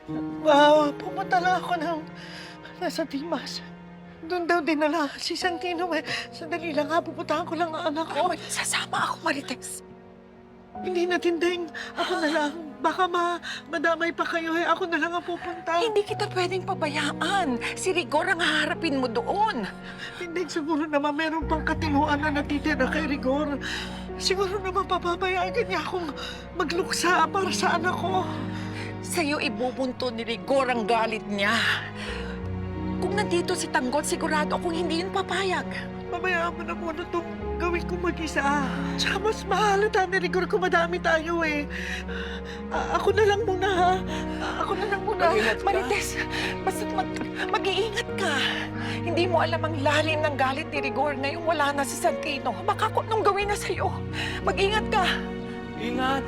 Pumunta lang ako ng nasa Dimas. Doon daw dinala si Santino eh. Sandali lang ha, pupuntahan ko lang ang anak ko. Sasama ako, Marites. Hindi na tinding. Ako na lang. Baka madamay pa kayo eh. Ako na lang ang pupunta. Hindi kita pwedeng pabayaan. Si Rigor ang haharapin mo doon. Tinding, siguro naman meron pang katinuan na natitira kay Rigor. Siguro naman papabayaan niya akong magluksa para sa anak ko. Sa'yo ibubunto ni Rigor ang galit niya. Kung nandito si Tanggol, sigurado akong hindi yun papayag. Pabayaan mo na muna itong gawin ko mag-isa. Tsaka mas mahalata ni Rigor kung madami tayo eh. Ako na lang muna ha. Ako na lang muna. Marites, basta't mag-iingat ka. Hindi mo alam ang lalim ng galit ni Rigor ngayong wala na si Santino. Baka kung anong gawin na sa'yo. Mag-ingat ka. Ingat!